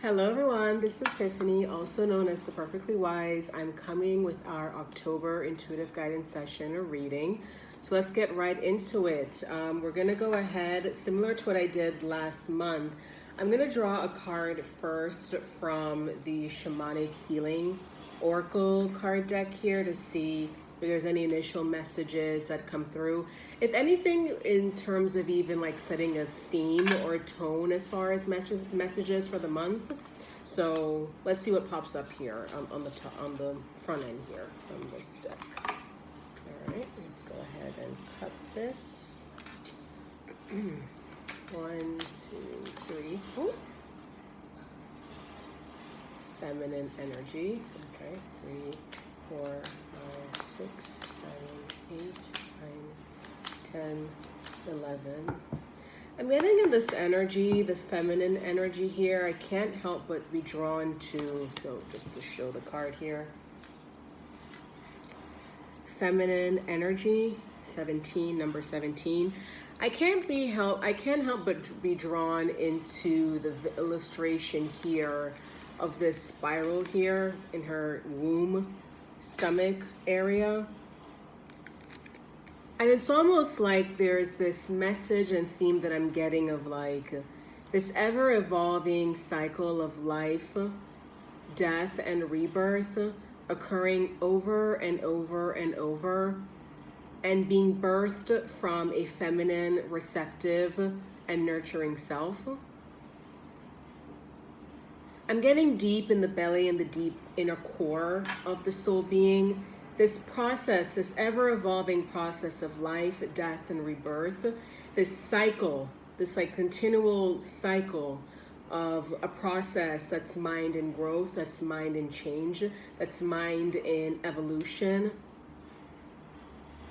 Hello everyone, this is Tiffany, also known as the Perfectly Wise. I'm coming with our October intuitive guidance session or reading. So let's get right into it. We're going to go ahead, similar to what I did last month. I'm going to draw a card first from the Shamanic Healing Oracle card deck here to see if there's any initial messages that come through. If anything, in terms of even like setting a theme or a tone as far as messages for the month. So let's see what pops up here on the front end here from this deck. All right, let's go ahead and cut this. 1, 2, 3. Ooh. Feminine energy. Okay, 3, 4, 5, 6, 7, 8, 9, 10, 11. I'm getting in this energy, the feminine energy here. I can't help but be drawn to, so just to show the card here. Feminine energy, 17, number 17. I can't help but be drawn into the illustration here of this spiral here in her womb, stomach area. And it's almost like there's this message and theme that I'm getting of like this ever-evolving cycle of life, death, and rebirth occurring over and over and over, and being birthed from a feminine, receptive, and nurturing self. I'm getting deep in the belly and the deep inner core of the soul being. This process, this ever-evolving process of life, death, and rebirth, this cycle, this like continual cycle of a process that's mind in growth, that's mind in change, that's mind in evolution,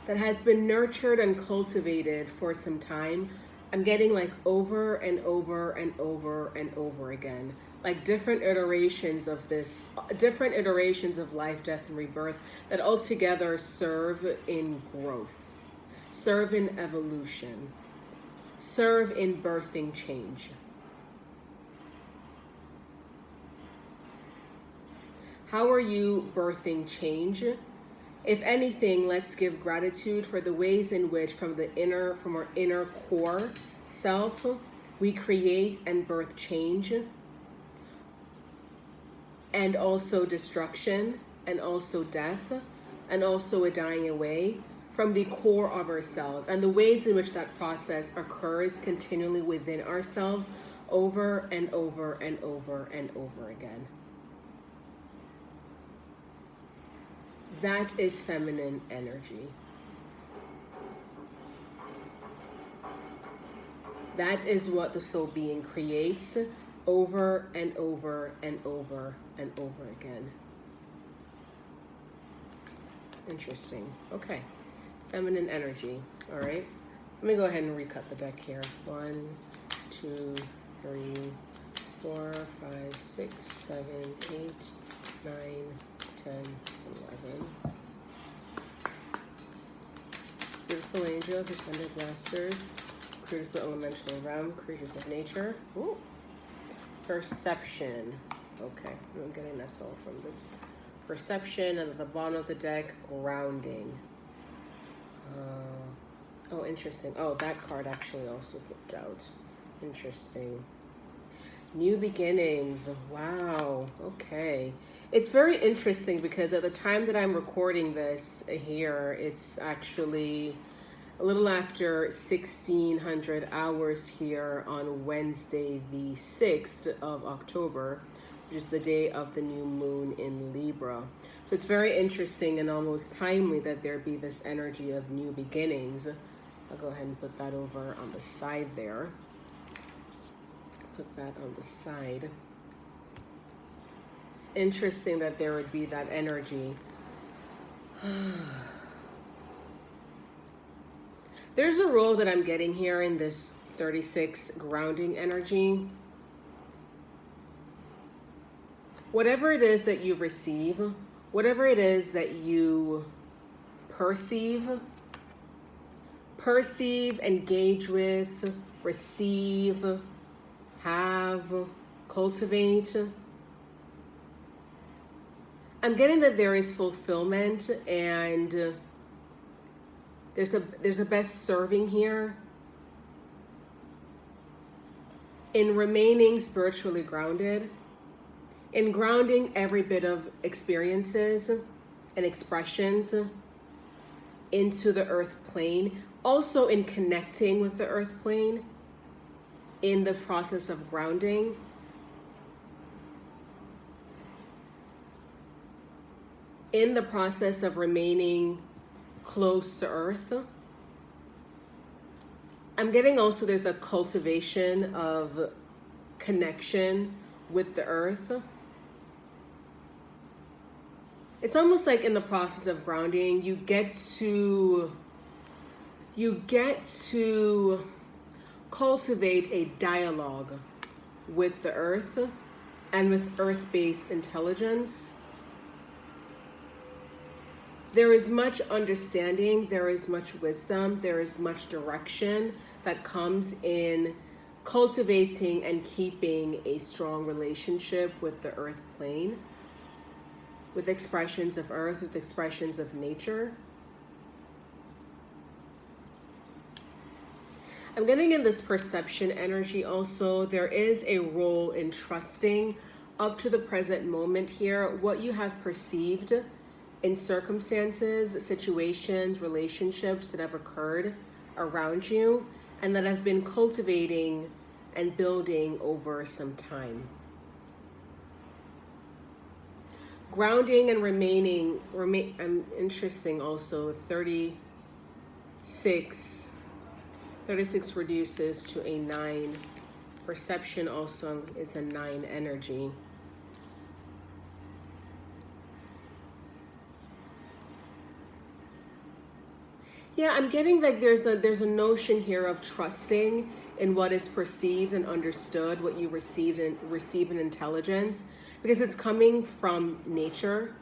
that has been nurtured and cultivated for some time. I'm getting like over and over and over and over again, like different iterations of this, different iterations of life, death, and rebirth that altogether serve in growth, serve in evolution, serve in birthing change. How are you birthing change? If anything, let's give gratitude for the ways in which from our inner core self, we create and birth change, and also destruction, and also death, and also a dying away from the core of ourselves, and the ways in which that process occurs continually within ourselves over and over and over and over again. That is feminine energy. That is what the soul being creates over and over and over and over again. Interesting. Okay. Feminine energy. All right. Let me go ahead and recut the deck here. 1, 2, 3, 4, 5, 6, 7, 8, 9, 10, 11. Beautiful angels, ascended masters, creatures of the elemental realm, creatures of nature. Ooh. Perception. Okay, I'm getting that's all from this. Perception, and at the bottom of the deck, grounding. Oh, interesting. Oh, that card actually also flipped out. Interesting. New beginnings. Wow. Okay. It's very interesting because at the time that I'm recording this here, it's actually a little after 1600 hours here on Wednesday, the 6th of October, which is the day of the new moon in Libra. So it's very interesting and almost timely that there be this energy of new beginnings. I'll go ahead and put that over on the side there. Put that on the side. It's interesting that there would be that energy. There's a role that I'm getting here in this 36 grounding energy. Whatever it is that you receive, whatever it is that you perceive, engage with, receive, have, cultivate. I'm getting that there is fulfillment, and there's a best serving here in remaining spiritually grounded, in grounding every bit of experiences and expressions into the earth plane, also in connecting with the earth plane in the process of grounding. In the process of remaining close to earth. I'm getting also there's a cultivation of connection with the earth. It's almost like in the process of grounding, you get to cultivate a dialogue with the earth and with earth-based intelligence. There is much understanding, there is much wisdom, there is much direction that comes in cultivating and keeping a strong relationship with the earth plane, with expressions of earth, with expressions of nature. I'm getting in this perception energy also. There is a role in trusting up to the present moment here, what you have perceived in circumstances, situations, relationships that have occurred around you and that have been cultivating and building over some time. Grounding and remaining, interesting also, 36 reduces to a 9. Perception also is a 9 energy. Yeah, I'm getting like there's a notion here of trusting in what is perceived and understood, what you receive in intelligence, because it's coming from nature.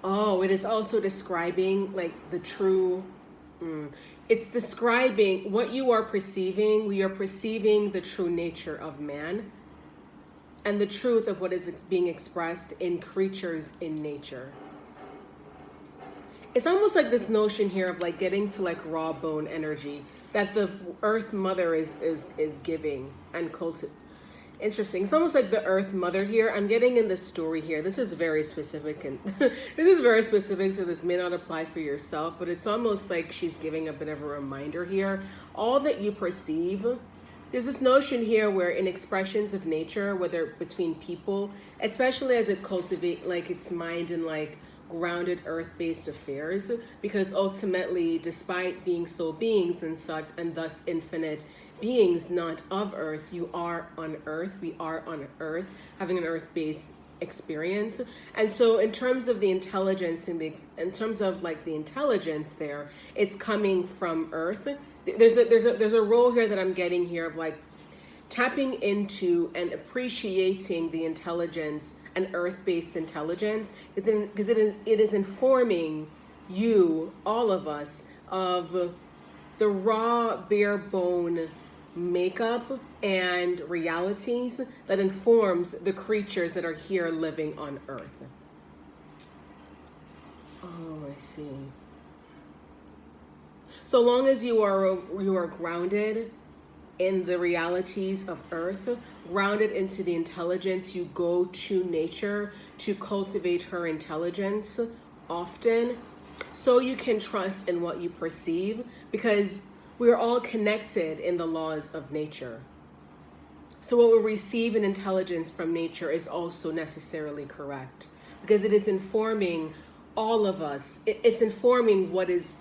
Oh, it is also describing like the true. It's describing what you are perceiving. We are perceiving the true nature of man, and the truth of what is being expressed in creatures in nature. It's almost like this notion here of like getting to like raw bone energy that the earth mother is giving and cultivating. Interesting. It's almost like the earth mother here. I'm getting in the story here. This is very specific, and this is very specific, so this may not apply for yourself, but it's almost like she's giving a bit of a reminder here. All that you perceive, there's this notion here where in expressions of nature, whether between people, especially as it cultivates like its mind and like grounded earth-based affairs, because ultimately, despite being soul beings and such, and thus infinite beings not of earth, you are on earth, we are on earth, having an earth-based experience. And so in terms of the intelligence and in terms of like the intelligence there, it's coming from earth. There's a role here that I'm getting here of like tapping into and appreciating the intelligence and earth-based intelligence, because it is informing you, all of us, of the raw, bare bone makeup and realities that informs the creatures that are here living on earth. Oh, I see. So long as you are grounded in the realities of earth, grounded into the intelligence, you go to nature to cultivate her intelligence often, so you can trust in what you perceive, because we are all connected in the laws of nature. So what we receive in intelligence from nature is also necessarily correct, because it is informing all of us. It's informing what is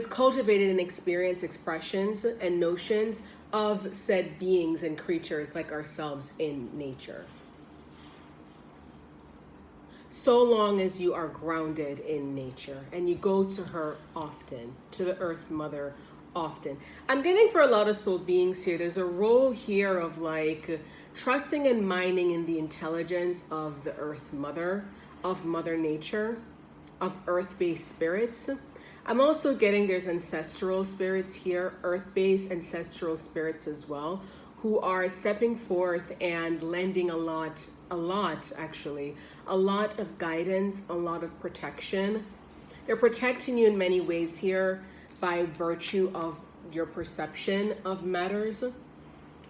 cultivated in experience, expressions, and notions of said beings and creatures like ourselves in nature. So long as you are grounded in nature and you go to her often, to the earth mother often. I'm getting for a lot of soul beings here, there's a role here of like trusting and mining in the intelligence of the earth mother, of mother nature, of earth-based spirits. I'm also getting there's ancestral spirits here, earth-based ancestral spirits as well, who are stepping forth and lending a lot actually, a lot of guidance, a lot of protection. They're protecting you in many ways here by virtue of your perception of matters,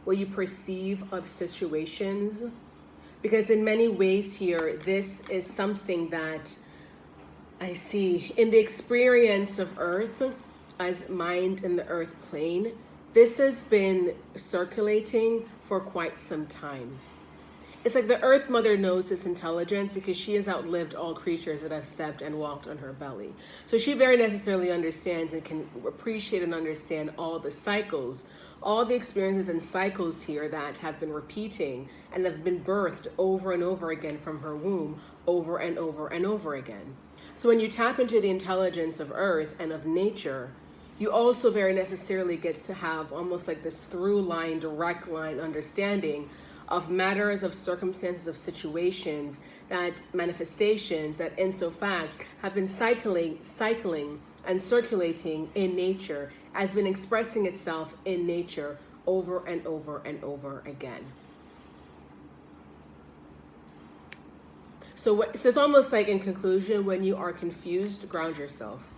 what you perceive of situations. Because in many ways here, this is something that I see in the experience of Earth as mind in the Earth plane. This has been circulating for quite some time. It's like the Earth Mother knows this intelligence because she has outlived all creatures that have stepped and walked on her belly. So she very necessarily understands and can appreciate and understand all the cycles, all the experiences and cycles here that have been repeating and have been birthed over and over again from her womb, over and over and over again. So when you tap into the intelligence of Earth and of nature, you also very necessarily get to have almost like this through line, direct line understanding of matters, of circumstances, of situations, that manifestations that in so fact have been cycling and circulating in nature, has been expressing itself in nature over and over and over again. So it's almost like, in conclusion, when you are confused, ground yourself.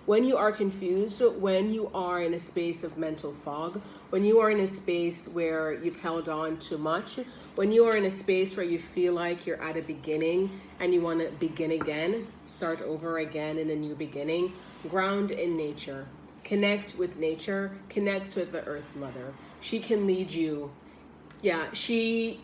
When you are confused, when you are in a space of mental fog, when you are in a space where you've held on too much, when you are in a space where you feel like you're at a beginning and you want to begin again, start over again in a new beginning, ground in nature. Connect with nature, connect with the Earth Mother. She can lead you. Yeah, she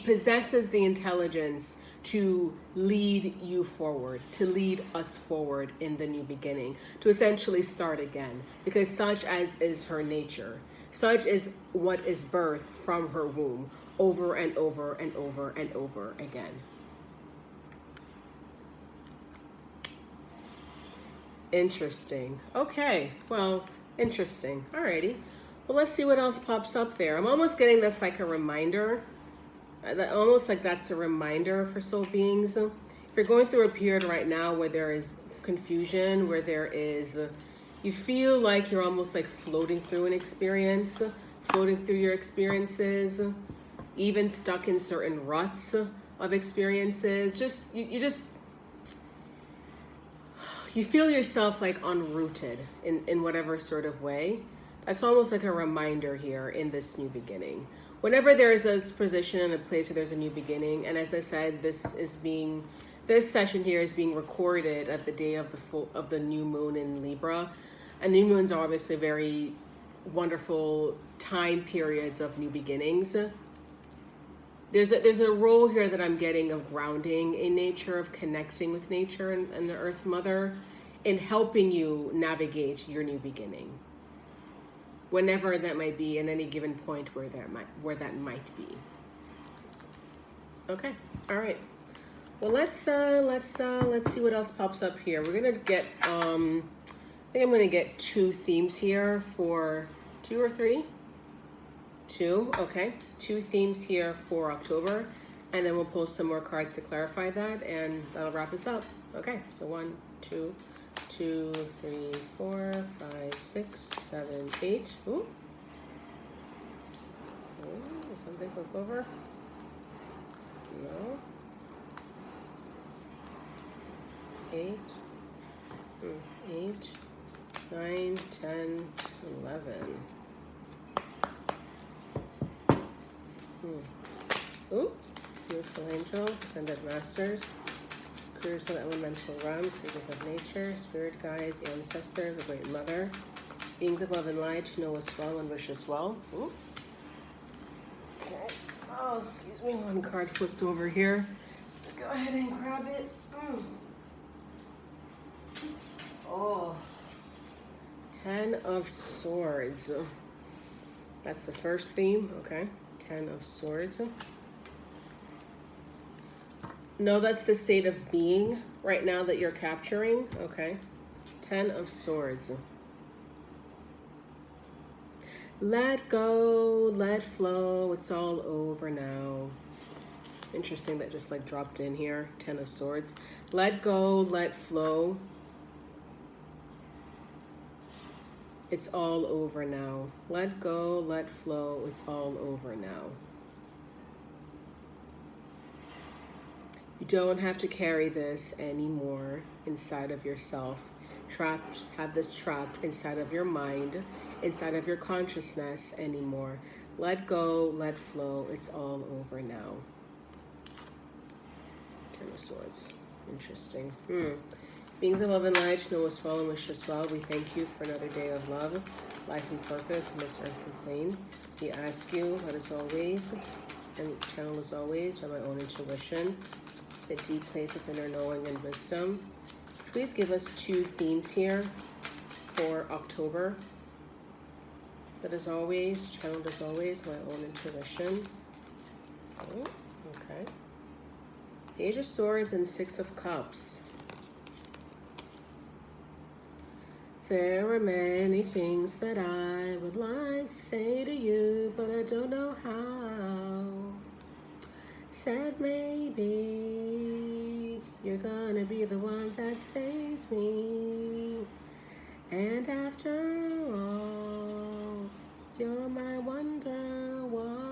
possesses the intelligence to lead you forward, to lead us forward in the new beginning, to essentially start again, because such as is her nature, such is what is birthed from her womb over and over and over and over again. Interesting. Okay, well, interesting. Alrighty. Well, let's see what else pops up there. I'm almost getting this like a reminder. Almost like that's a reminder for soul beings. If you're going through a period right now where there is confusion, where there is, you feel like you're almost like floating through an experience, floating through your experiences, even stuck in certain ruts of experiences. You feel yourself like unrooted in whatever sort of way. That's almost like a reminder here in this new beginning. Whenever there is a position and a place where there's a new beginning, and as I said, this session here is being recorded at the day of the new moon in Libra, and new moons are obviously very wonderful time periods of new beginnings. There's a role here that I'm getting of grounding in nature, of connecting with nature and the Earth Mother, in helping you navigate your new beginning, whenever that might be, at any given point where that might be. Okay, all right. Well, let's see what else pops up here. We're gonna get I think I'm gonna get two themes here for 2 or 3. 2, okay. 2 themes here for October, and then we'll pull some more cards to clarify that, and that'll wrap us up. Okay, so 1, 2, 2, 3, 4, 5, 6, 7, 8. Ooh. Did something flip over? No. 8. 8, 9, 10, 11. Ooh. Beautiful angels, ascended masters, creators of the elemental realm, creators of nature, spirit guides, ancestors, the great mother, beings of love and light, know us well and wish us well. Ooh. Okay. Oh, excuse me, one card flipped over here. Let's go ahead and grab it. Oh. 10 of Swords. That's the first theme, okay. 10 of Swords. No, that's the state of being right now that you're capturing. Okay. 10 of Swords. Let go, let flow. It's all over now. Interesting that just like dropped in here. 10 of Swords. Let go, let flow. It's all over now. Let go, let flow. It's all over now. You don't have to carry this anymore inside of yourself. Trapped, have this trapped inside of your mind, inside of your consciousness anymore. Let go, let flow. It's all over now. Ten of Swords. Interesting. Beings of love and light, know us well and wish us well. We thank you for another day of love, life and purpose in this earthly plane. We ask you, let us always, and channel as always by my own intuition, the deep place of inner knowing and wisdom. Please give us 2 themes here for October. That as always, channeled as always, my own intuition. Oh, okay. Page of Swords and 6 of Cups. There are many things that I would like to say to you, but I don't know how. Said maybe you're gonna be the one that saves me. And after all, you're my wonderwall.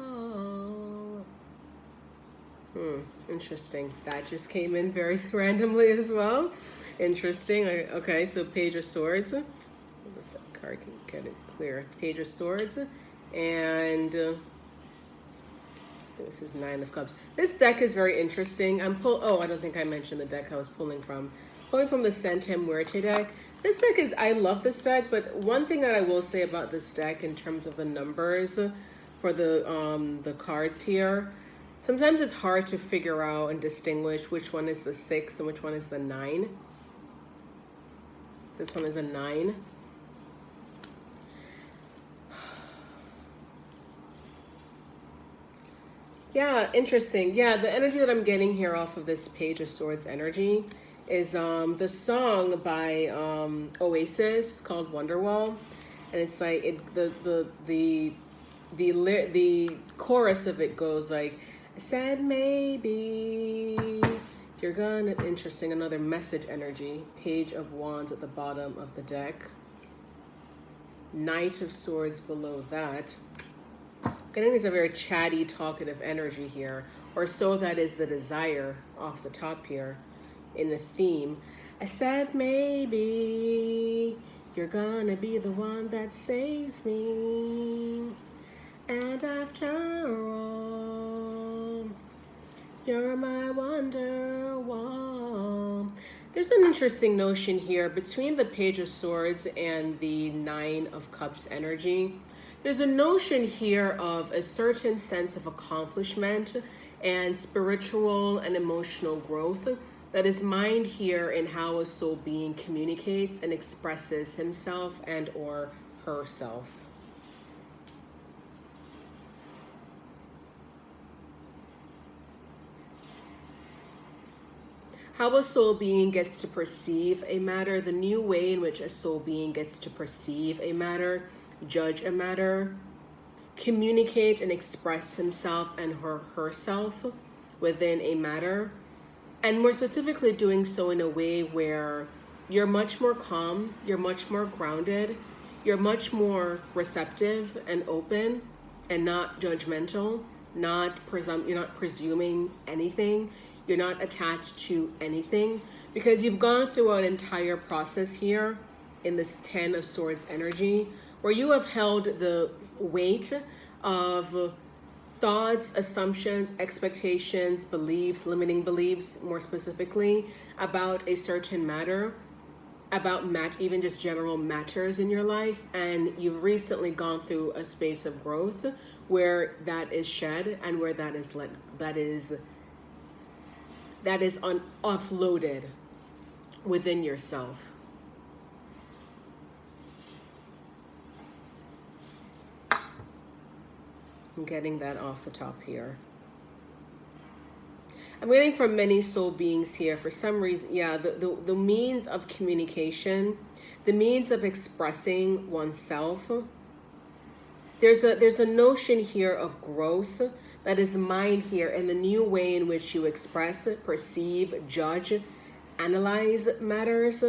Interesting. That just came in very randomly as well. Interesting. Okay, so Page of Swords. This card can get it clear. Page of Swords. And this is 9 of Cups. This deck is very interesting. I don't think I mentioned the deck I was pulling from. Pulling from the Santa Muerte deck. This deck is, I love this deck, but one thing that I will say about this deck in terms of the numbers for the cards here, sometimes it's hard to figure out and distinguish which one is the 6 and which one is the 9. This one is a 9. Yeah, interesting. Yeah, the energy that I'm getting here off of this Page of Swords energy is the song by Oasis. It's called Wonderwall, and it's like the chorus of it goes like, I said maybe you're gonna. Interesting. Another message energy. Page of Wands at the bottom of the deck. Knight of Swords below that. Getting into a very chatty, talkative energy here, or so that is the desire off the top here in the theme. I said maybe you're gonna be the one that saves me, and after all, you're my wonderwall. There's an interesting notion here between the Page of Swords and the 9 of Cups energy. There's a notion here of a certain sense of accomplishment and spiritual and emotional growth that is mined here in how a soul being communicates and expresses himself and or herself. How a soul being gets to perceive a matter, the new way in which a soul being gets to perceive a matter, judge a matter, communicate and express himself and herself within a matter, and more specifically doing so in a way where you're much more calm, you're much more grounded, you're much more receptive and open and not judgmental, you're not presuming anything, you're not attached to anything, because you've gone through an entire process here in this 10 of Swords energy where you have held the weight of thoughts, assumptions, expectations, beliefs, limiting beliefs, more specifically, about a certain matter, about even just general matters in your life. And you've recently gone through a space of growth where that is shed and where that is offloaded within yourself. I'm getting that off the top here. I'm getting from many soul beings here for some reason. Yeah, the means of communication, the means of expressing oneself. There's a notion here of growth that is mined here in the new way in which you express, perceive, judge, analyze matters.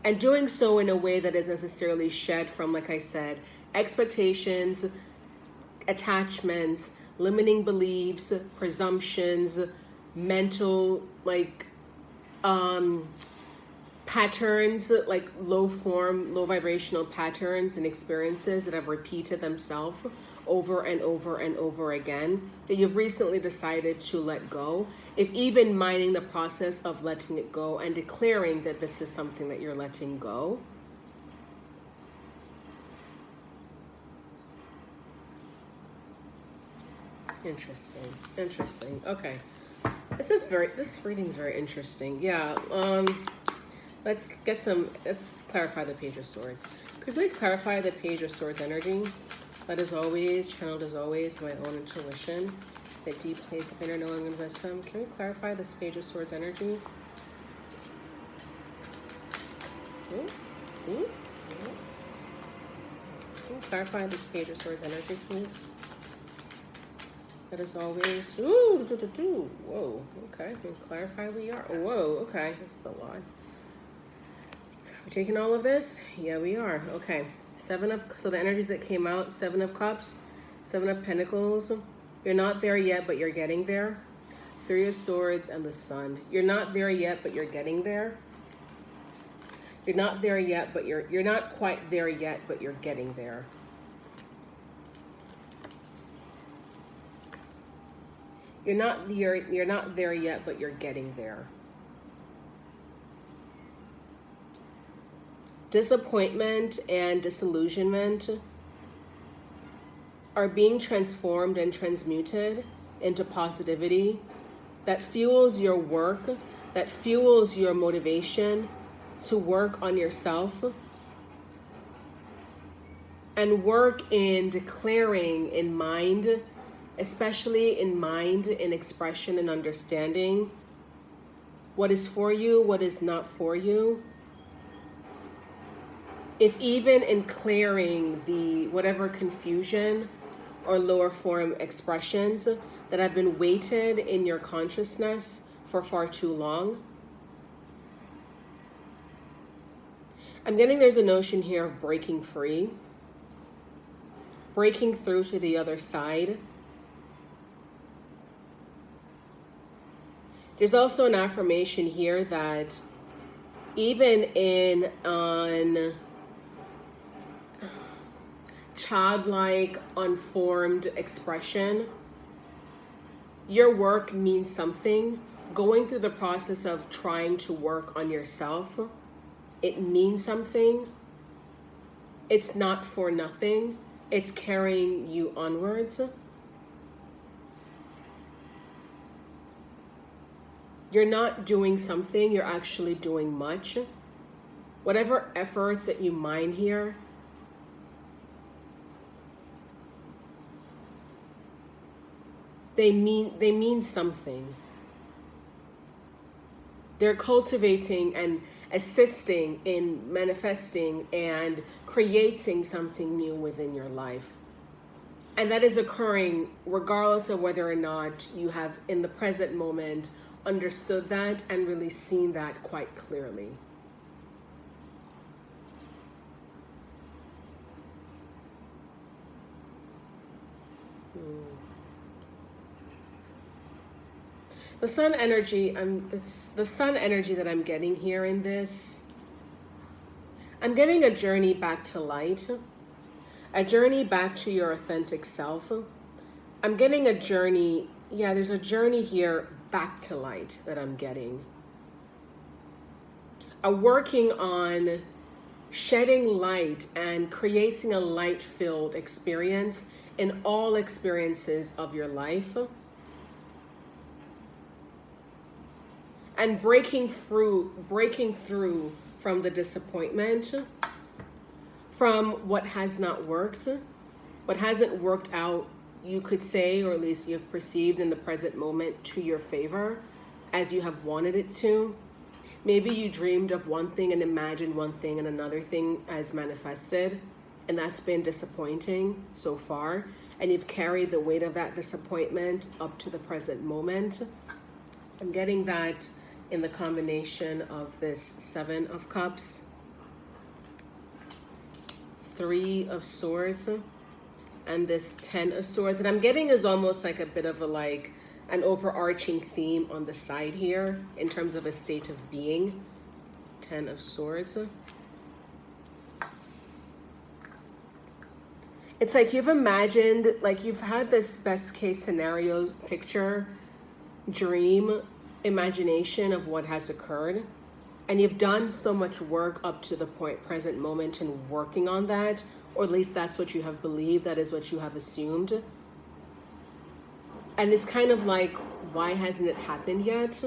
and doing so in a way that is necessarily shed from, like I said, expectations, attachments, limiting beliefs, presumptions, mental patterns, like low vibrational patterns and experiences that have repeated themselves over and over and over again, that you've recently decided to let go. If even minding the process of letting it go and declaring that this is something that you're letting go. Interesting. Okay. This reading's very interesting. Yeah. Let's clarify the Page of Swords. Could you please clarify the Page of Swords energy? But as always, channeled as always, my own intuition, the deep place of inner knowing and wisdom. Can we clarify this Page of Swords energy? Can you clarify this Page of Swords energy, please? That is always, whoa, okay, can clarify we are, whoa, okay, this is a lot. We're taking all of this? Yeah, we are, okay. So the energies that came out, 7 of Cups, 7 of Pentacles. You're not there yet, but you're getting there. 3 of Swords and the Sun. You're not there yet, but you're getting there. You're not there yet, but you're not quite there yet, but you're getting there. You're not there yet, but you're getting there. Disappointment and disillusionment are being transformed and transmuted into positivity that fuels your work, that fuels your motivation to work on yourself and work in declaring in mind, especially in mind, in expression and understanding, what is for you, what is not for you. If even in clearing the whatever confusion or lower form expressions that have been weighted in your consciousness for far too long. I'm getting there's a notion here of breaking free, breaking through to the other side. There's also an affirmation here that even in on childlike, unformed expression, your work means something. Going through the process of trying to work on yourself, it means something. It's not for nothing. It's carrying you onwards. You're not doing something, you're actually doing much. Whatever efforts that you mind here, they mean something. They're cultivating and assisting in manifesting and creating something new within your life. And that is occurring regardless of whether or not you have in the present moment understood that and really seen that quite clearly. The sun energy, it's the sun energy that I'm getting here in this. I'm getting a journey back to light, a journey back to your authentic self. I'm getting a journey, there's a journey here back to light that I'm getting. A working on shedding light and creating a light-filled experience in all experiences of your life. And breaking through from the disappointment, from what has not worked, what hasn't worked out, you could say, or at least you've perceived in the present moment to your favor as you have wanted it to. Maybe you dreamed of one thing and imagined one thing and another thing as manifested, and that's been disappointing so far, and you've carried the weight of that disappointment up to the present moment. I'm getting that in the combination of this 7 of Cups Three of Swords and this Ten of Swords. And I'm getting is almost like a bit of a like an overarching theme on the side here in terms of a state of being. Ten of Swords. It's like you've imagined, like you've had this best case scenario picture, dream, imagination of what has occurred. And you've done so much work up to the point, present moment, and working on that, or at least that's what you have believed, that is what you have assumed. And it's kind of like, why hasn't it happened yet?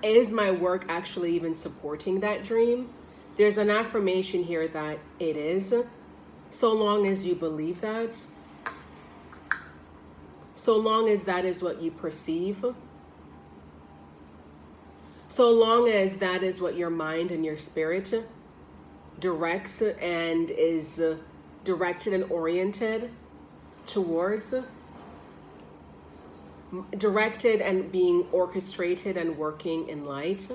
Is my work actually even supporting that dream? There's an affirmation here that it is, so long as you believe that, so long as that is what you perceive, so long as that is what your mind and your spirit directs and is directed and oriented towards, directed and being orchestrated and working in light.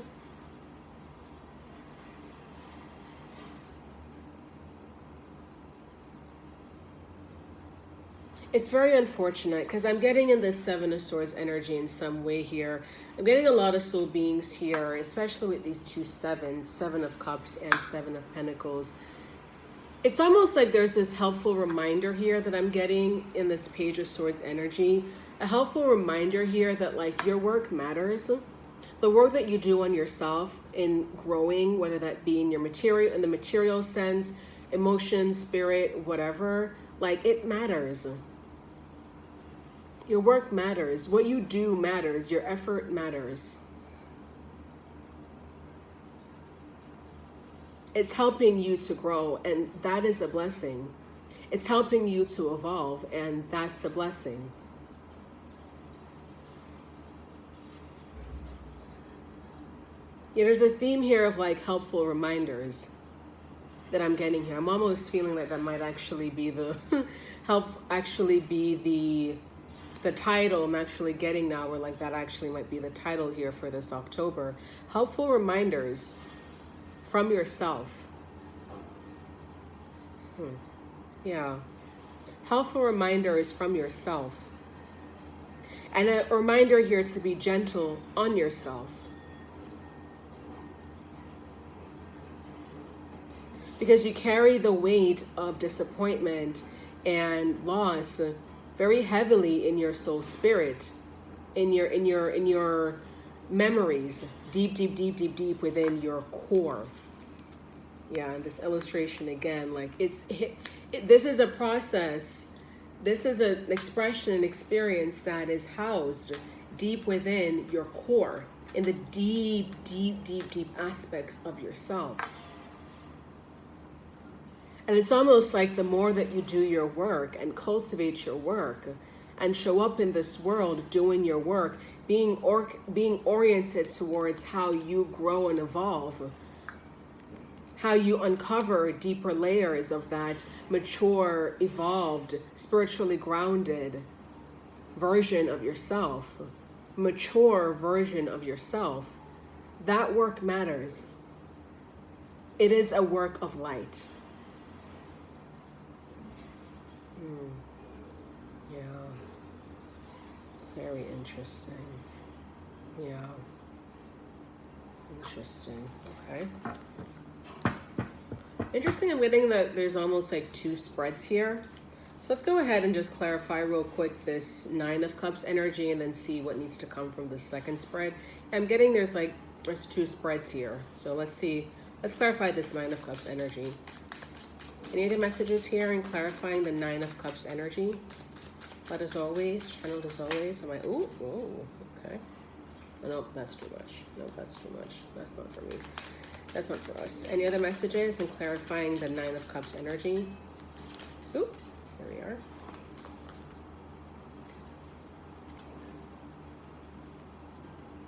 It's very unfortunate because I'm getting in this Seven of Swords energy in some way here. I'm getting a lot of soul beings here, especially with these two sevens, Seven of Cups and Seven of Pentacles. It's almost like there's this helpful reminder here that I'm getting in this Page of Swords energy. A helpful reminder here that like your work matters. The work that you do on yourself in growing, whether that be in your material, in the material sense, emotion, spirit, whatever, like it matters. Your work matters. What you do matters. Your effort matters. It's helping you to grow, and that is a blessing. It's helping you to evolve, and that's a blessing. Yeah, there's a theme here of like helpful reminders that I'm getting here. I'm almost feeling like that might actually be the the title I'm actually getting now, or like that actually might be the title here for this October. Helpful reminders from yourself. Yeah. Helpful reminders from yourself. And a reminder here to be gentle on yourself. Because you carry the weight of disappointment and loss very heavily in your soul spirit, in your memories, deep within your core. Yeah, and this illustration again, like this is a process. This is an expression, an experience that is housed deep within your core, in the deep aspects of yourself. And it's almost like the more that you do your work and cultivate your work and show up in this world doing your work, being oriented towards how you grow and evolve, how you uncover deeper layers of that mature, evolved, spiritually grounded version of yourself, mature version of yourself, that work matters. It is a work of light. Yeah. Very interesting. Yeah. Interesting. Okay. Interesting, I'm getting that there's almost like two spreads here. So let's go ahead and just clarify real quick this Nine of Cups energy and then see what needs to come from the second spread. I'm getting there's two spreads here. So let's see. Let's clarify this Nine of Cups energy. Any other messages here in clarifying the Nine of Cups energy? But as always, channeled as always. Am I, ooh, okay. Oh, nope, that's too much. Nope, that's too much. That's not for me. That's not for us. Any other messages in clarifying the Nine of Cups energy? Ooh, here we are.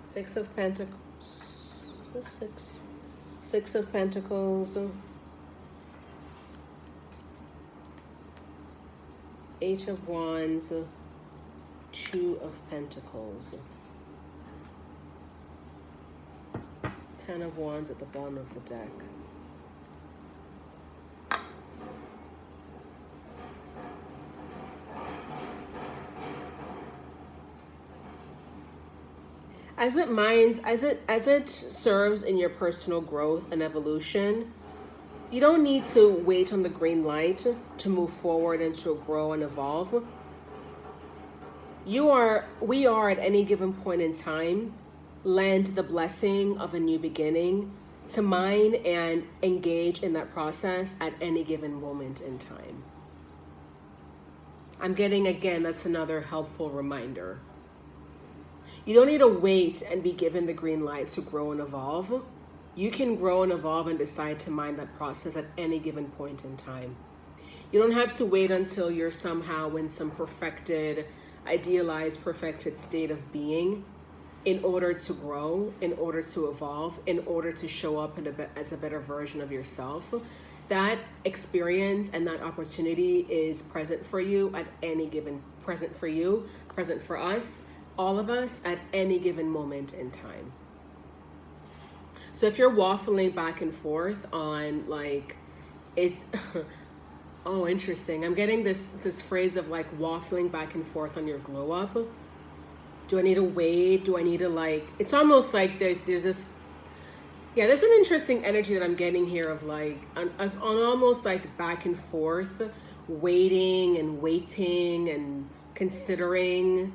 Six of Pentacles. Six of Pentacles. Eight of Wands, Two of Pentacles, Ten of Wands at the bottom of the deck. as it serves in your personal growth and evolution, you don't need to wait on the green light to move forward and to grow and evolve. We are at any given point in time lend the blessing of a new beginning to mine and engage in that process at any given moment in time. I'm getting, again, that's another helpful reminder. You don't need to wait and be given the green light to grow and evolve. You can grow and evolve and decide to mind that process at any given point in time. You don't have to wait until you're somehow in some idealized, perfected state of being in order to grow, in order to evolve, in order to show up as a better version of yourself. That experience and that opportunity is present for you at any given, present for us, all of us at any given moment in time. So if you're waffling back and forth on oh, interesting. I'm getting this phrase of waffling back and forth on your glow up. Do I need to wait? Do I need to it's almost like there's this, yeah, there's an interesting energy that I'm getting here of on almost back and forth, waiting and considering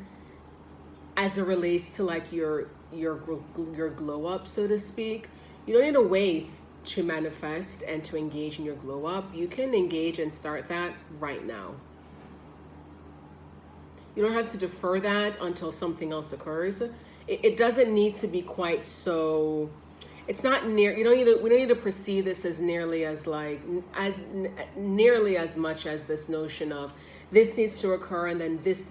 as it relates to your glow up, so to speak. You don't need to wait to manifest and to engage in your glow up. You can engage and start that right now. You don't have to defer that until something else occurs. It doesn't need to be quite so. It's not near. We don't need to perceive this as nearly as nearly as much as this notion of this needs to occur and then this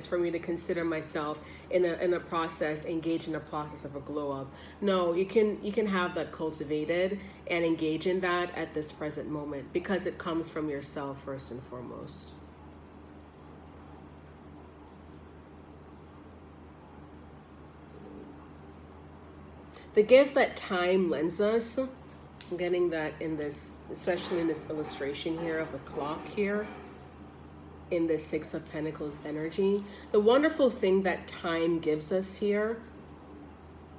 for me to consider myself in a process, engage in a process of a glow up. No, you can have that cultivated and engage in that at this present moment because it comes from yourself first and foremost. The gift that time lends us, I'm getting that in this, especially in this illustration here of the clock here, in the Six of Pentacles energy. The wonderful thing that time gives us here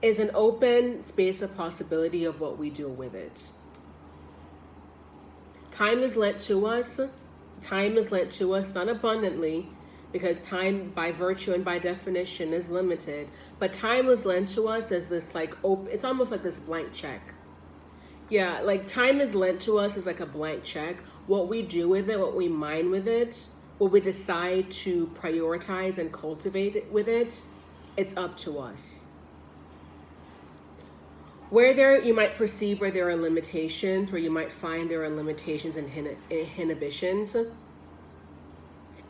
is an open space of possibility of what we do with it. Time is lent to us. Time is lent to us, not abundantly, because time by virtue and by definition is limited, but time is lent to us as this open, it's almost like this blank check. Yeah, time is lent to us as a blank check. What we do with it, what we mine with it, what we decide to prioritize and cultivate with it, it's up to us. You might perceive where there are limitations, where you might find there are limitations and inhibitions,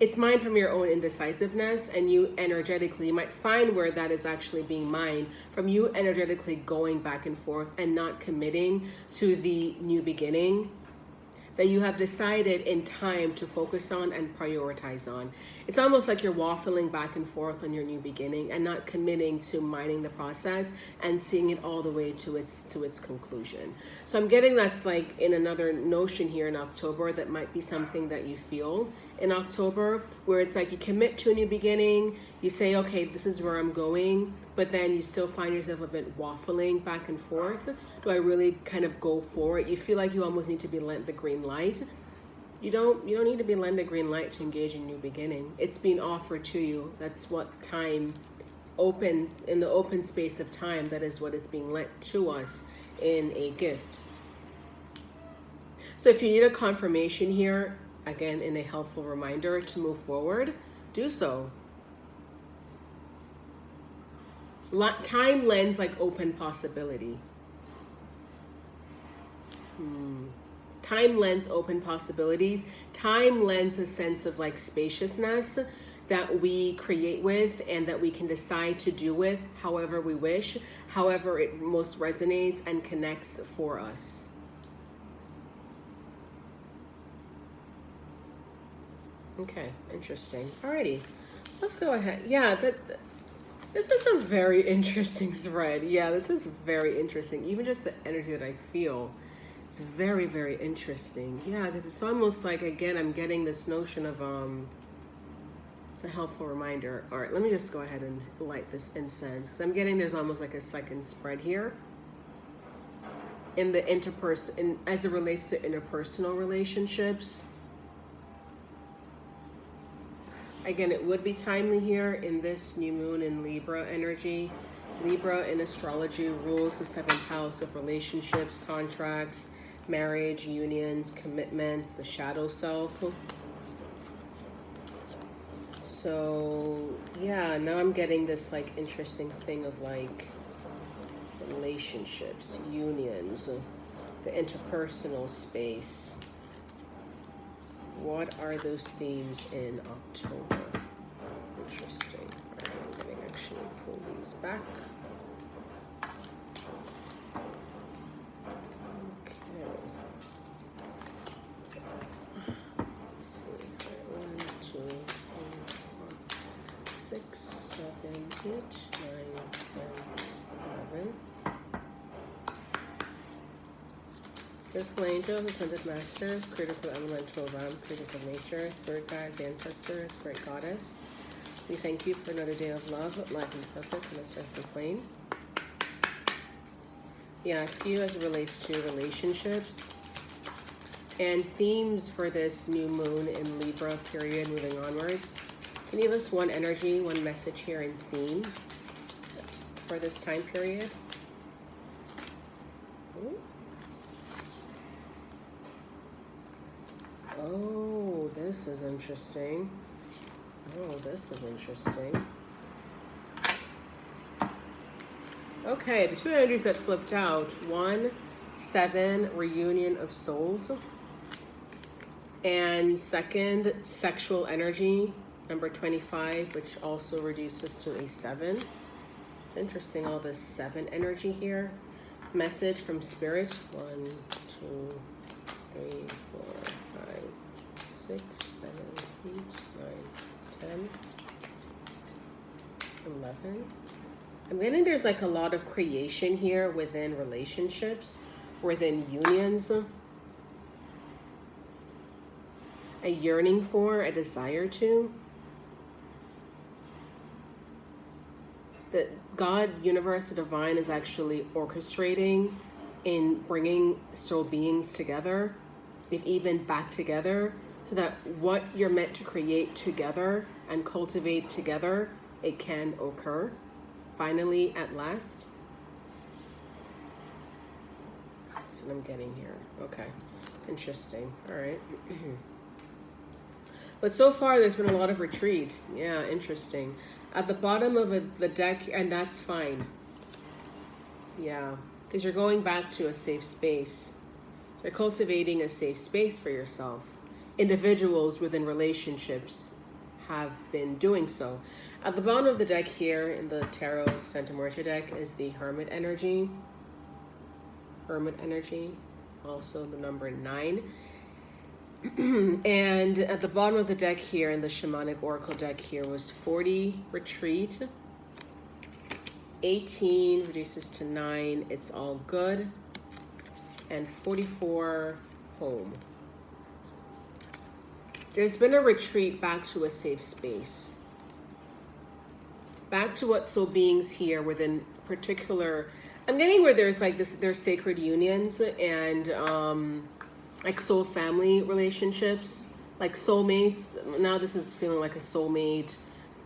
it's mined from your own indecisiveness, and you might find where that is actually being mined from you energetically going back and forth and not committing to the new beginning that you have decided in time to focus on and prioritize on. It's almost like you're waffling back and forth on your new beginning and not committing to mining the process and seeing it all the way to its conclusion. So I'm getting that's in another notion here in October that might be something that you feel in October, where it's you commit to a new beginning, you say, okay, this is where I'm going, but then you still find yourself a bit waffling back and forth. Do I really kind of go for it? You feel like you almost need to be lent the green light. You don't need to be lent the green light to engage in new beginning. It's being offered to you. That's what time opens, in the open space of time, that is what is being lent to us in a gift. So if you need a confirmation here, again, in a helpful reminder to move forward, do so. Time lends open possibility. Time lends open possibilities. Time lends a sense of spaciousness that we create with and that we can decide to do with however we wish, however it most resonates and connects for us. Okay, interesting. Alrighty, let's go ahead. Yeah, this is a very interesting thread. Yeah, this is very interesting. Even just the energy that I feel, it's very, very interesting. Yeah, because it's almost again, I'm getting this notion of It's a helpful reminder. All right, let me just go ahead and light this incense because I'm getting there's almost like a second spread here in the interperson, as it relates to interpersonal relationships. Again, it would be timely here in this new moon in Libra energy. Libra in astrology rules the seventh house of relationships, contracts, marriage, unions, commitments, the shadow self. So yeah, now I'm getting this like interesting thing of like relationships, unions, the interpersonal space. What are those themes in October? Interesting. All right, I'm going to actually pull these back. Okay. Let's see. 1, 2, 3, 4, 6, 7, 8, 9, 10, 11. Faithful angels, ascended masters, creators of elemental realm, creators of nature, spirit guides, ancestors, great goddess. We thank you for another day of love, life, and purpose in this earthly plane. We ask you as it relates to relationships and themes for this new moon in Libra period moving onwards. Can you give us one energy, one message here and theme for this time period? Ooh. Oh, this is interesting. Oh, this is interesting. Okay, the two energies that flipped out. 1, 7, reunion of souls. And second, sexual energy, number 25, which also reduces to a 7. Interesting, all this 7 energy here. Message from spirit. 1, 2, 3, 4, 5, 6, 7, 8, 9, 10, 11. I'm getting there's like a lot of creation here within relationships, within unions. A yearning for, a desire to. That God, universe, the divine is actually orchestrating in bringing soul beings together, if even back together, so that what you're meant to create together and cultivate together, it can occur. Finally, at last. That's what I'm getting here. Okay. Interesting. All right. But so far, there's been a lot of retreat. Yeah, interesting. At the bottom of the deck, and that's fine. Yeah, because you're going back to a safe space. You're cultivating a safe space for yourself. Individuals within relationships have been doing so. At the bottom of the deck here in the Tarot Santa Muerte deck is the Hermit energy. Hermit energy, also the number 9. And at the bottom of the deck here in the Shamanic Oracle deck here was 40 retreat. 18 reduces to 9, it's all good. And 44 home. There's been a retreat back to a safe space. Back to what soul beings here within particular, I'm getting where there's like this, there's sacred unions and like soul family relationships, like soulmates. Now this is feeling like a soulmate,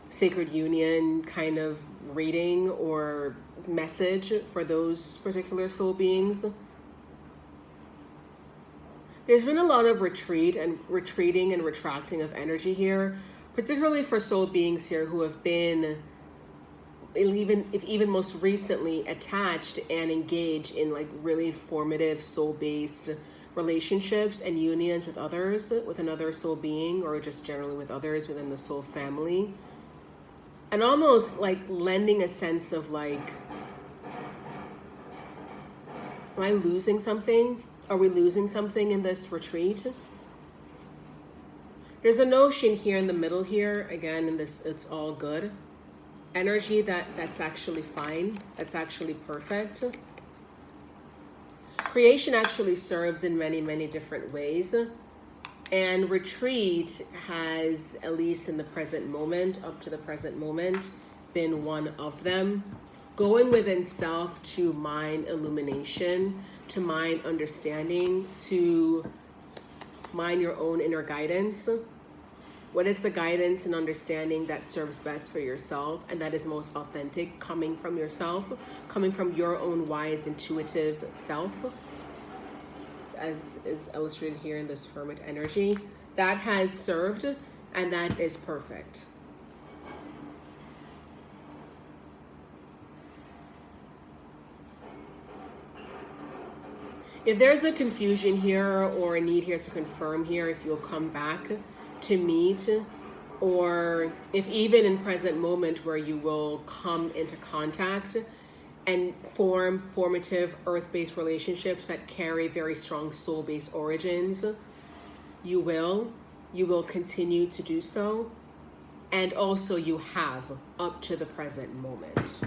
sacred union kind of reading or message for those particular soul beings. There's been a lot of retreating and retracting of energy here, particularly for soul beings here who have been, even most recently, attached and engaged in like really formative soul-based relationships and unions with others, with another soul being, or just generally with others within the soul family. And almost like lending a sense of like, am I losing something? Are we losing something in this retreat? There's a notion here in the middle here, again, in this, it's all good. Energy that's actually fine, that's actually perfect. Creation actually serves in many, many different ways. And retreat has, at least in the present moment, up to the present moment, been one of them. Going within self to mind illumination, to mind understanding, to mind your own inner guidance. What is the guidance and understanding that serves best for yourself and that is most authentic, coming from yourself, coming from your own wise, intuitive self, as is illustrated here in this hermit energy? That has served, and that is perfect. If there's a confusion here or a need here to confirm here, if you'll come back to meet, or if even in present moment where you will come into contact and form formative earth-based relationships that carry very strong soul-based origins, you will continue to do so, and also you have up to the present moment.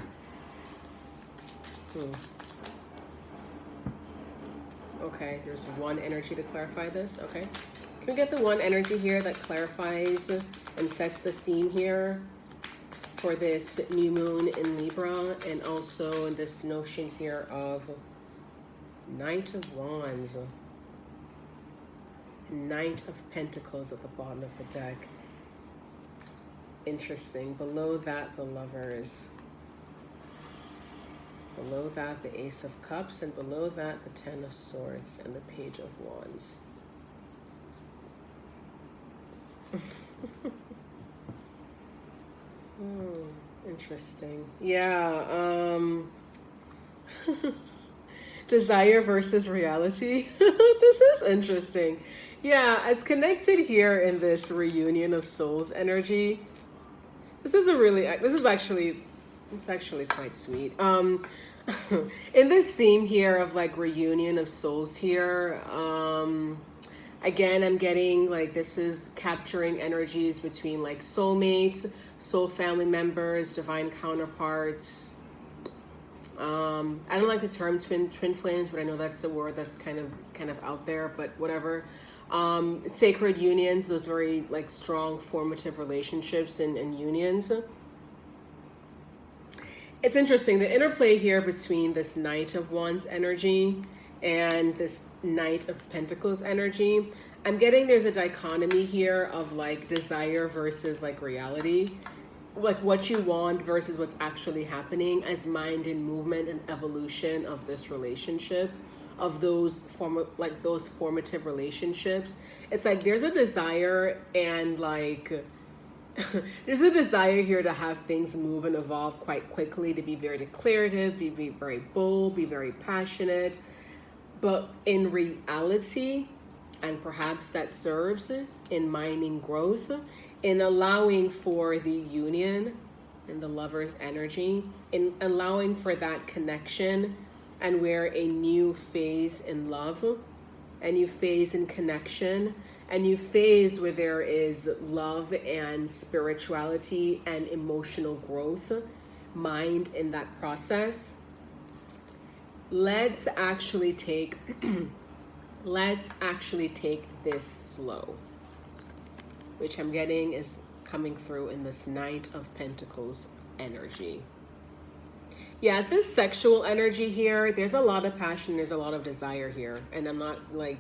Okay, there's one energy to clarify this. Okay, can we get the one energy here that clarifies and sets the theme here for this new moon in Libra, and also this notion here of Knight of Wands, Knight of Pentacles at the bottom of the deck. Interesting. Below that, the Lovers. Below that, the Ace of Cups, and below that, the Ten of Swords and the Page of Wands. Interesting. Yeah. Desire versus reality. This is interesting. Yeah, as connected here in this reunion of souls energy. It's actually quite sweet. In this theme here of like reunion of souls here, again, I'm getting like this is capturing energies between like soulmates, soul family members, divine counterparts. I don't like the term twin flames, but I know that's a word that's kind of out there, but whatever. Sacred unions, those very like strong formative relationships and unions. It's interesting, the interplay here between this Knight of Wands energy and this Knight of Pentacles energy. I'm getting there's a dichotomy here of like desire versus like reality, like what you want versus what's actually happening as mind and movement and evolution of this relationship, of those formative relationships. It's like there's a desire and like there's a desire here to have things move and evolve quite quickly, to be very declarative, be very bold, be very passionate. But in reality, and perhaps that serves in mining growth, in allowing for the union and the Lover's energy, in allowing for that connection and where a new phase in love, a new phase in connection, a new phase where there is love and spirituality and emotional growth, mind in that process. Let's actually take this slow, which I'm getting is coming through in this Knight of Pentacles energy. Yeah, this sexual energy here, there's a lot of passion, there's a lot of desire here. And I'm not like,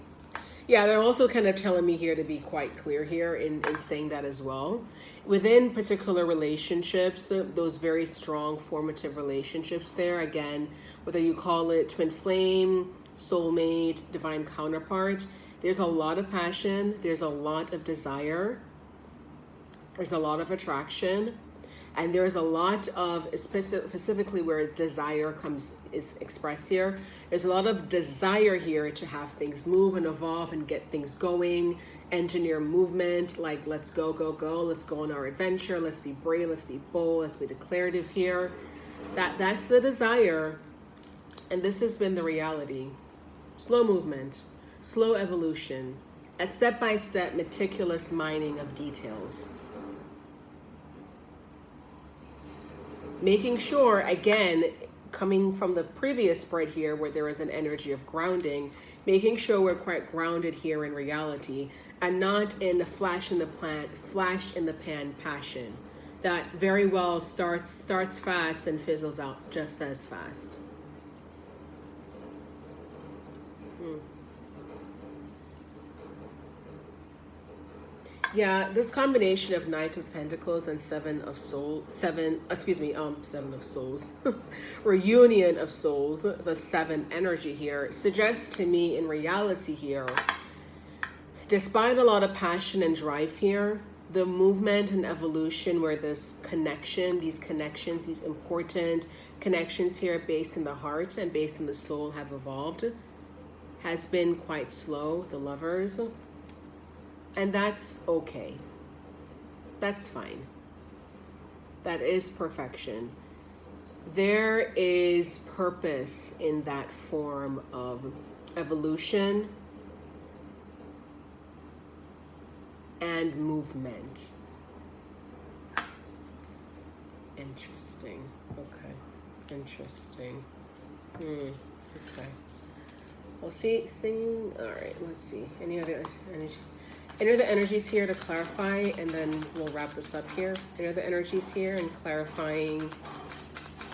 yeah, they're also kind of telling me here to be quite clear here in saying that as well. Within particular relationships, those very strong formative relationships there, again, whether you call it twin flame, soulmate, divine counterpart, there's a lot of passion, there's a lot of desire, there's a lot of attraction, and there's a lot of, specifically where desire is expressed here, there's a lot of desire here to have things move and evolve and get things going, engineer movement, like let's go, let's go on our adventure, let's be brave, let's be bold, let's be declarative here. That's the desire, and this has been the reality. Slow movement, slow evolution, a step-by-step meticulous mining of details. Making sure, again, coming from the previous spread here where there is an energy of grounding, making sure we're quite grounded here in reality and not in the flash in the pan passion that very well starts fast and fizzles out just as fast. Yeah, this combination of Knight of Pentacles and Seven of Souls, reunion of souls, the seven energy here, suggests to me in reality here, despite a lot of passion and drive here, the movement and evolution where this connection, these connections, these important connections here based in the heart and based in the soul have evolved, has been quite slow, the lovers. And that's okay. That's fine. That is perfection. There is purpose in that form of evolution and movement. Interesting. Okay. Interesting. Okay. Well, seeing. All right. Let's see. Any other energies here to clarify, and then we'll wrap this up here. Any other energies here and clarifying?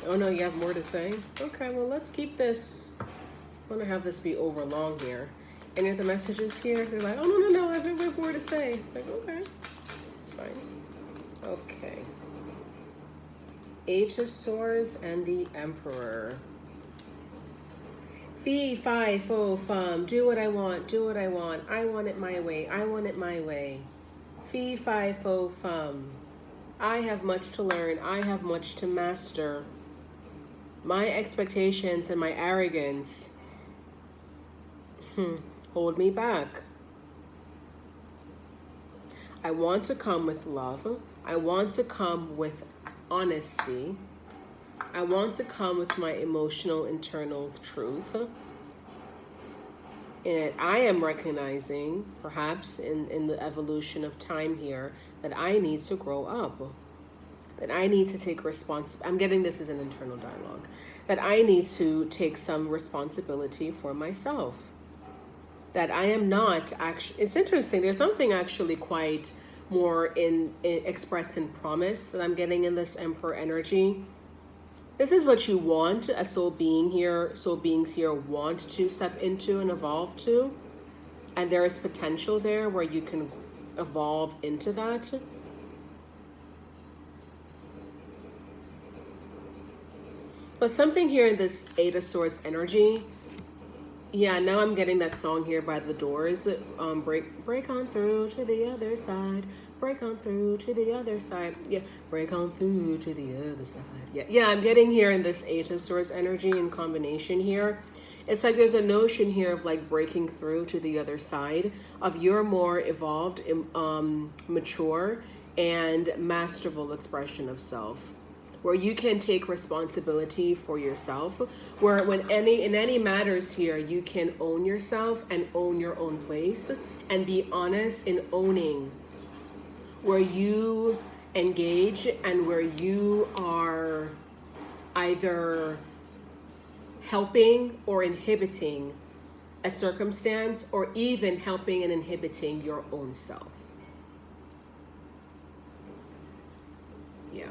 Oh no, you have more to say? Okay, well, let's keep this. I want to have this be over long here. Any other messages here? They're like, oh no, I have more to say. Like, okay, it's fine. Okay. Eight of Swords and the Emperor. Fee, fi, fo, fum, do what I want, I want it my way, Fee, fi, fo, fum. I have much to learn, I have much to master. My expectations and my arrogance hold me back. I want to come with love. I want to come with honesty. I want to come with my emotional internal truth. And I am recognizing, perhaps in the evolution of time here, that I need to grow up. That I need to take responsibility. I'm getting this as an internal dialogue. That I need to take some responsibility for myself. That I am not actually, it's interesting, there's something actually quite more expressed in promise that I'm getting in this Emperor energy. This is what you want as soul beings here want to step into and evolve to. And there is potential there where you can evolve into that. But something here in this Eight of Swords energy, yeah, now I'm getting that song here by The Doors. Break on through to the other side. Break on through to the other side. Yeah, break on through to the other side. Yeah, I'm getting here in this Eight of Swords energy in combination here. It's like there's a notion here of like breaking through to the other side of your more evolved, mature, and masterful expression of self, where you can take responsibility for yourself, where in any matters here, you can own yourself and own your own place and be honest in owning where you engage and where you are either helping or inhibiting a circumstance, or even helping and inhibiting your own self. Yeah.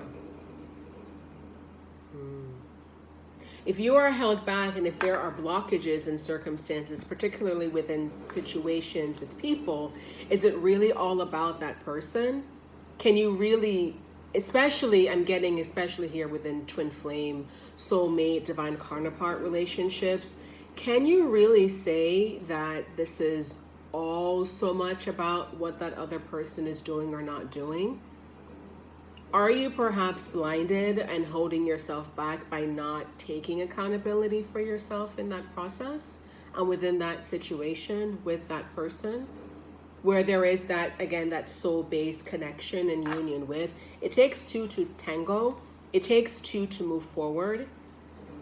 If you are held back and if there are blockages in circumstances, particularly within situations with people, is it really all about that person? Can you really, especially here within twin flame, soulmate, divine counterpart relationships, can you really say that this is all so much about what that other person is doing or not doing? Are you perhaps blinded and holding yourself back by not taking accountability for yourself in that process and within that situation with that person, where there is that, again, that soul-based connection and union with? It takes two to tango. It takes two to move forward,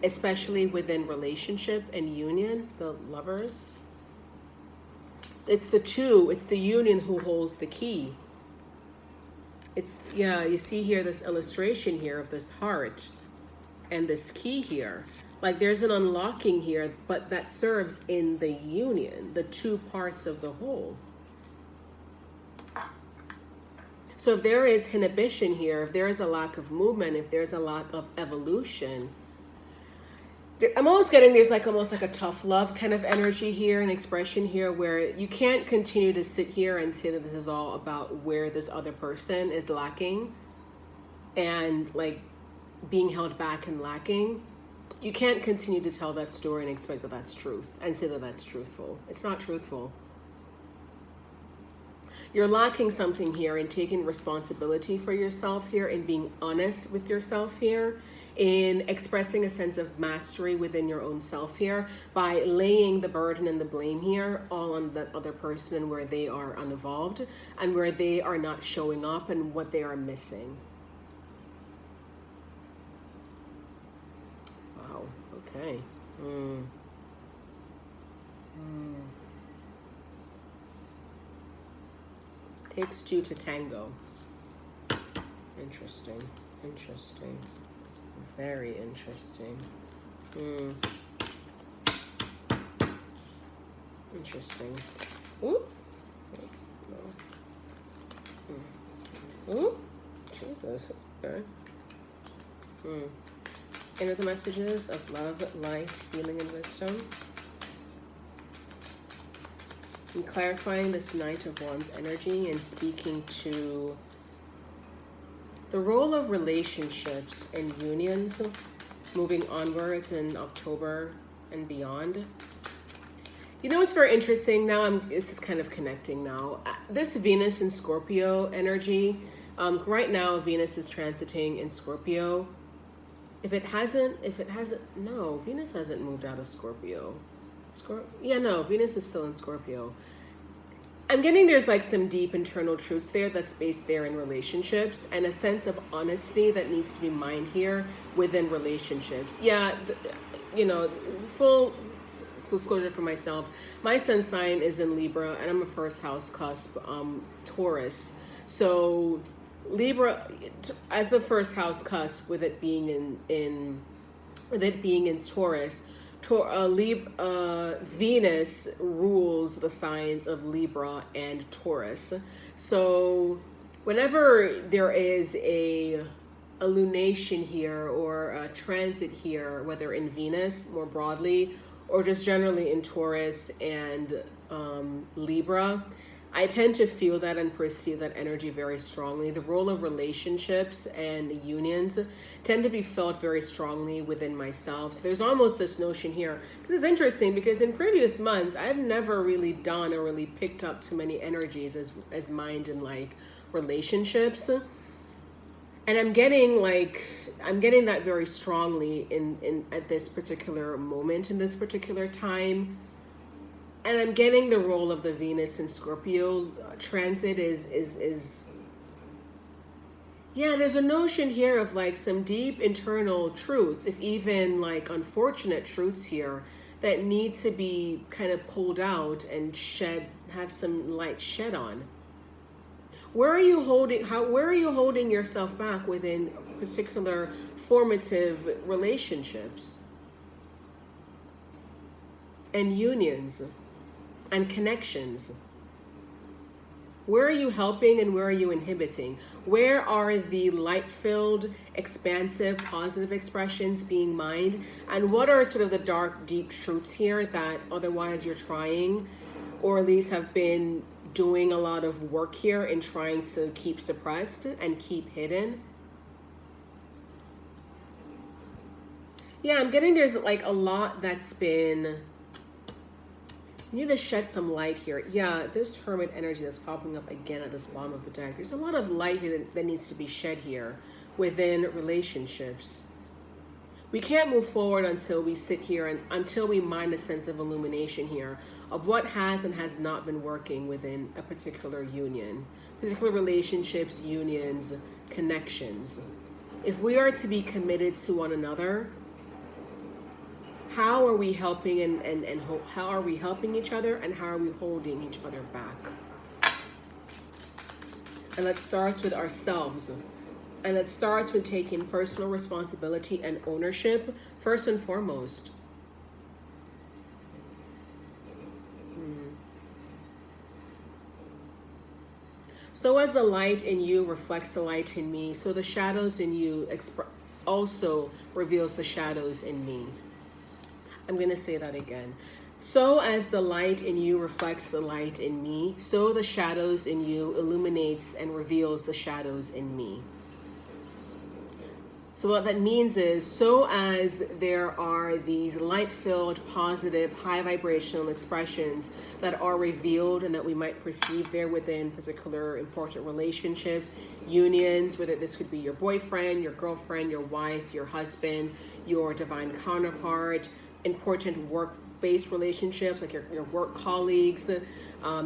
especially within relationship and union, the lovers. It's the two, it's the union who holds the key. You see here this illustration here of this heart and this key here. Like there's an unlocking here, but that serves in the union, the two parts of the whole. So if there is inhibition here, if there is a lack of movement, if there's a lack of evolution, I'm almost getting there's like almost like a tough love kind of energy here and expression here where you can't continue to sit here and say that this is all about where this other person is lacking and like being held back and lacking. You can't continue to tell that story and expect that that's truth and say that that's truthful. It's not truthful. You're lacking something here in taking responsibility for yourself here and being honest with yourself here, in expressing a sense of mastery within your own self here by laying the burden and the blame here all on that other person where they are uninvolved and where they are not showing up and what they are missing. Wow, okay. Takes two to tango. Interesting. Interesting. Very interesting. Interesting. Ooh. No. Ooh. Jesus. Okay. Enter the messages of love, light, healing, and wisdom. And clarifying this Knight of Wands energy and speaking to the role of relationships and unions moving onwards in October and beyond. You know, it's very interesting now. This is kind of connecting now. This Venus in Scorpio energy, right now Venus is transiting in Scorpio. Venus hasn't moved out of Scorpio. Venus is still in Scorpio. I'm getting there's like some deep internal truths there that's based there in relationships and a sense of honesty that needs to be mined here within relationships. Full disclosure for myself. My sun sign is in Libra and I'm a first house cusp, Taurus. So Libra as a first house cusp with it being in Taurus, Venus rules the signs of Libra and Taurus. So whenever there is a lunation here or a transit here, whether in Venus more broadly or just generally in Taurus and Libra, I tend to feel that and perceive that energy very strongly. The role of relationships and unions tend to be felt very strongly within myself. So there's almost this notion here. This is interesting because in previous months, I've never really done or really picked up too many energies as mind and like relationships. And I'm getting that very strongly in at this particular moment, in this particular time. And I'm getting the role of the Venus in Scorpio transit is there's a notion here of like some deep internal truths, if even like unfortunate truths here that need to be kind of pulled out and have some light shed on. Where are you holding yourself back within particular formative relationships and unions and connections? Where are you helping and where are you inhibiting? Where are the light-filled, expansive, positive expressions being mined? And what are sort of the dark, deep truths here that otherwise you're trying, or at least have been doing a lot of work here in trying to keep suppressed and keep hidden? Yeah, I'm getting there's like a lot that's been... You need to shed some light here. Yeah, this Hermit energy that's popping up again at this bottom of the deck. There's a lot of light here that needs to be shed here within relationships. We can't move forward until we sit here and until we mine a sense of illumination here of what has and has not been working within a particular union, particular relationships, unions, connections. If we are to be committed to one another, how are we helping and how are we helping each other and how are we holding each other back? And let's start with ourselves. And it starts with taking personal responsibility and ownership first and foremost. So as the light in you reflects the light in me, so the shadows in you also reveals the shadows in me. I'm going to say that again. So as the light in you reflects the light in me, so the shadows in you illuminates and reveals the shadows in me. So what that means is, so as there are these light-filled, positive, high vibrational expressions that are revealed and that we might perceive there within particular important relationships, unions, whether this could be your boyfriend, your girlfriend, your wife, your husband, your divine counterpart, important work-based relationships like your work colleagues,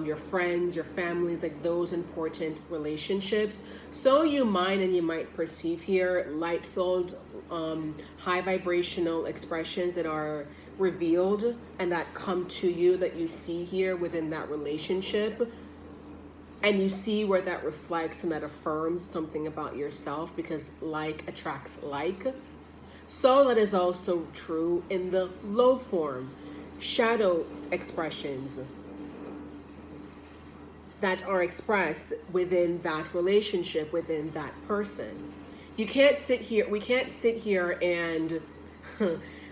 your friends, your families, like those important relationships. So you might and you might perceive here light-filled, high vibrational expressions that are revealed and that come to you, that you see here within that relationship. And you see where that reflects and that affirms something about yourself, because like attracts like. So that is also true in the low form, shadow expressions that are expressed within that relationship, within that person. We can't sit here and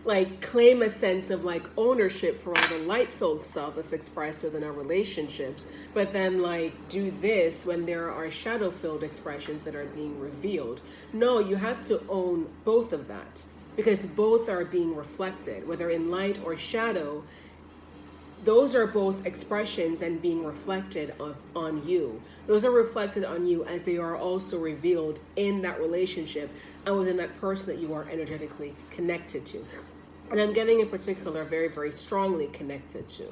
like claim a sense of like ownership for all the light-filled stuff that's expressed within our relationships, but then like do this when there are shadow-filled expressions that are being revealed. No, you have to own both of that, because both are being reflected, whether in light or shadow. Those are both expressions and being reflected on you. Those are reflected on you as they are also revealed in that relationship and within that person that you are energetically connected to. And I'm getting in particular very, very strongly connected to.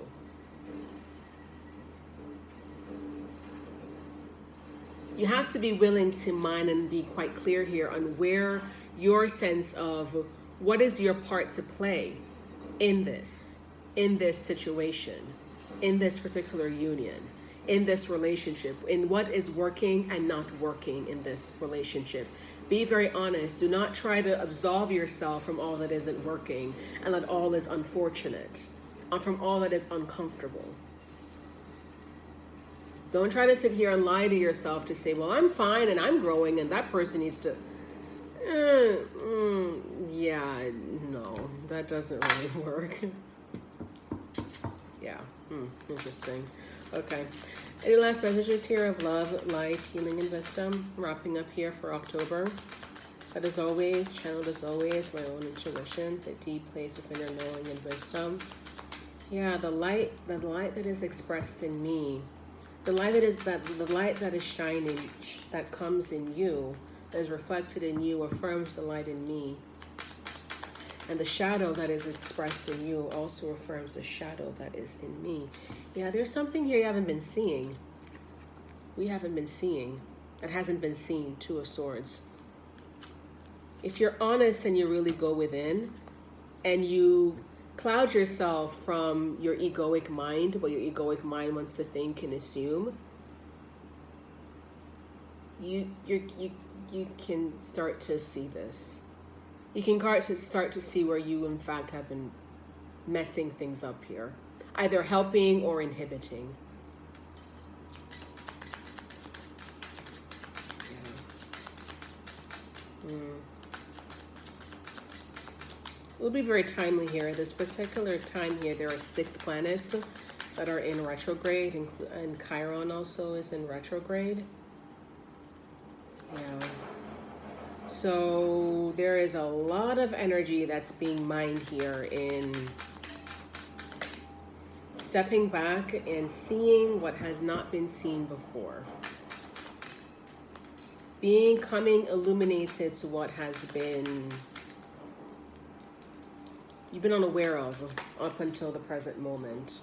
You have to be willing to mine and be quite clear here on where your sense of what is your part to play in this situation, in this particular union, in this relationship, in what is working and not working in this relationship. Be very honest. Do not try to absolve yourself from all that isn't working and that all is unfortunate, from all that is uncomfortable. Don't try to sit here and lie to yourself to say, well, I'm fine and I'm growing and that person needs to... yeah, no, that doesn't really work. Yeah, interesting. Okay. Any last messages here of love, light, healing, and wisdom? Wrapping up here for October. But as always, channeled as always, my own intuition, the deep place of inner knowing and wisdom. Yeah, the light that is expressed in me, the light that is shining, that comes in you, that is reflected in you, affirms the light in me. And the shadow that is expressed in you also affirms the shadow that is in me. Yeah, there's something here you haven't been seeing. We haven't been seeing. That hasn't been seen, Two of Swords. If you're honest and you really go within and you cloud yourself from your egoic mind, what your egoic mind wants to think and assume, you can start to see this. You can start to see where you, in fact, have been messing things up here, either helping or inhibiting. Yeah. It will be very timely here. This particular time here, there are 6 planets that are in retrograde, and Chiron also is in retrograde. Yeah. So there is a lot of energy that's being mined here in stepping back and seeing what has not been seen before. Becoming illuminated to what has been, you've been unaware of up until the present moment.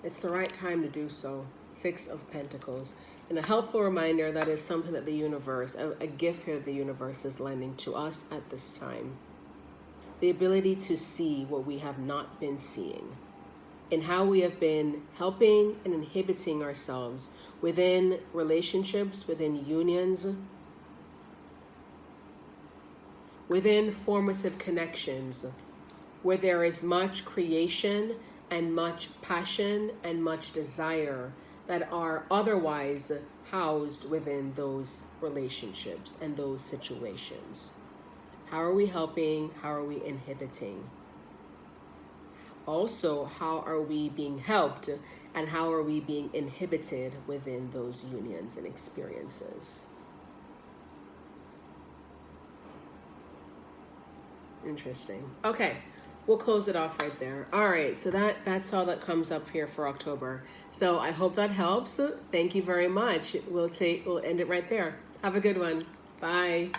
It's the right time to do so. 6 of Pentacles. And a helpful reminder that is something that the universe, a gift here the universe is lending to us at this time. The ability to see what we have not been seeing. in how we have been helping and inhibiting ourselves within relationships, within unions, within formative connections, where there is much creation and much passion and much desire that are otherwise housed within those relationships and those situations. How are we helping? How are we inhibiting? Also, how are we being helped and how are we being inhibited within those unions and experiences? Interesting. Okay, we'll close it off right there. All right, so that's all that comes up here for October. So I hope that helps. Thank you very much. We'll end it right there. Have a good one. Bye.